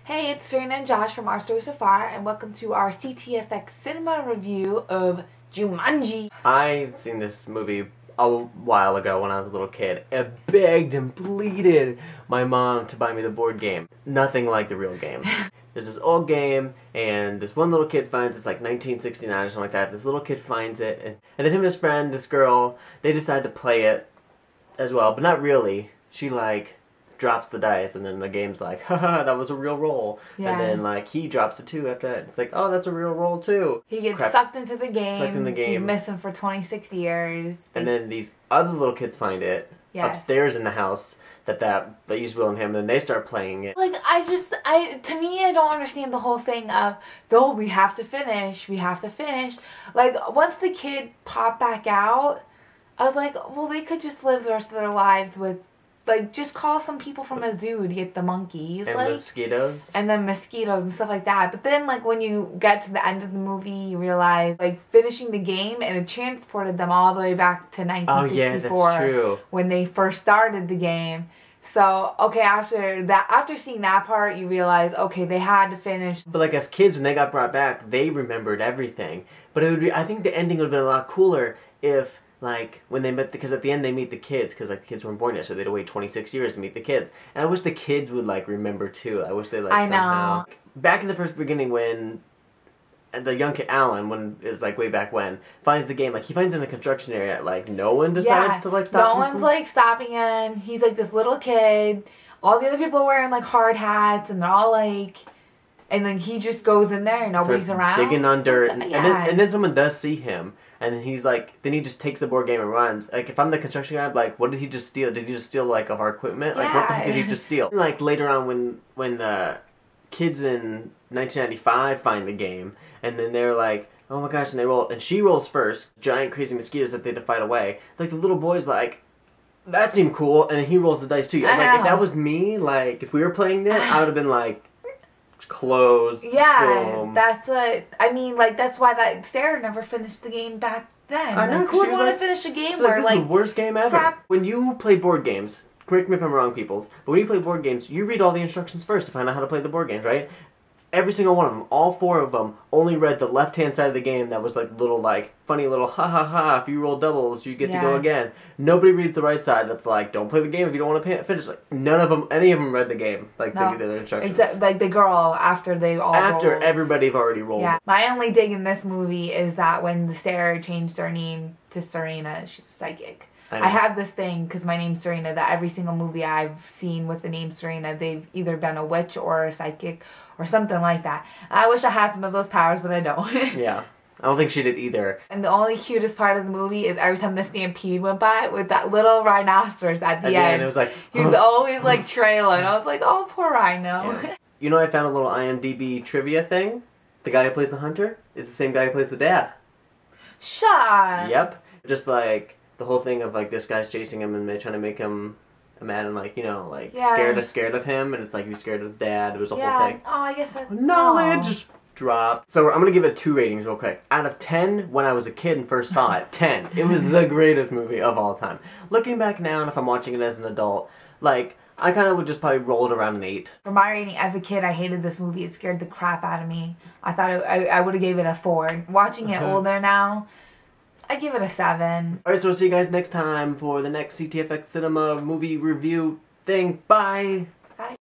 Hey, it's Serena and Josh from OurStorySoFar, and welcome to our CTFxCinema review of Jumanji. I've seen this movie a while ago when I was a little kid. I begged and pleaded my mom to buy me the board game. Nothing like the real game. There's this old game, and this one little kid finds it's like 1969 or something like that. This little kid finds it, and then him and his friend, this girl, they decide to play it as well, but not really. She drops the dice, and then the game's like, haha, that was a real roll. Yeah. And then he drops a 2 after that. It's like, oh, that's a real roll too. He gets sucked into the game. Sucked in the game. He's missing for 26 years. And then these other little kids find it upstairs in the house that used Will and him, and then they start playing it. To me, I don't understand the whole thing of, though, we have to finish. Once the kid popped back out, I was like, well, they could just live the rest of their lives with, just call some people from a zoo to get the monkeys. And mosquitoes. And then mosquitoes and stuff like that. But then, when you get to the end of the movie, you realize, finishing the game, and it transported them all the way back to 1964. Oh, yeah, that's true. When they first started the game. So, okay, after seeing that part, you realize, okay, they had to finish. But, as kids, when they got brought back, they remembered everything. But I think the ending would have been a lot cooler if... when they met, because at the end they meet the kids, because the kids weren't born yet, so they had to wait 26 years to meet the kids. And I wish the kids would remember too. I wish they somehow. Back in the first beginning, when the young kid Alan, way back when, finds the game, he finds it in a construction area. No one decides to stop him. No one's stopping him. He's this little kid. All the other people are wearing hard hats, and they're all and then he just goes in there and nobody's around. Digging under, and then someone does see him. And then he's then he just takes the board game and runs. If I'm the construction guy, what did he just steal? Did he just steal, of our equipment? Yeah. What the heck did he just steal? Later on when the kids in 1995 find the game, and then they're oh my gosh, and they roll, and she rolls first, giant crazy mosquitoes that they had to fight away. The little boy's that seemed cool, and then he rolls the dice too. If that was me, if we were playing this, I would have been closed. Yeah, boom. That's what I mean. That's why Sarah never finished the game back then. I know. Who would want to finish a game where this is the worst game ever? Crap. When you play board games, correct me if I'm wrong, peoples, but when you play board games, you read all the instructions first to find out how to play the board games, right? Every single one of them, all 4 of them, only read the left-hand side of the game that was little funny little ha ha ha, if you roll doubles, you get to go again. Nobody reads the right side that's don't play the game if you don't want to finish. None of them, any of them read the game. They do their instructions. The girl, after rolled. Everybody have already rolled. Yeah. My only dig in this movie is that when Sarah changed her name to Serena, she's a psychic. I have this thing, because my name's Serena, that every single movie I've seen with the name Serena, they've either been a witch or a psychic or something like that. I wish I had some of those powers, but I don't. Yeah. I don't think she did either. And the only cutest part of the movie is every time the stampede went by with that little rhinoceros at the end. It was he was always trailing. I was oh, poor rhino. Yeah. You know, I found a little IMDb trivia thing. The guy who plays the hunter is the same guy who plays the dad. Shut. Yep. Just the whole thing of this guy's chasing him and they're trying to make him a man and scared of him, and it's he's scared of his dad. It was a whole thing. Oh, I guess that's knowledge drop. So I'm gonna give it 2 ratings real quick. Out of 10, when I was a kid and first saw it, 10. It was the greatest movie of all time. Looking back now, and if I'm watching it as an adult, I kind of would just probably roll it around an 8. For my rating, as a kid, I hated this movie. It scared the crap out of me. I thought I would have gave it a 4. Watching it older now, I give it a 7. Alright, so we'll see you guys next time for the next CTFxCinema movie review thing. Bye!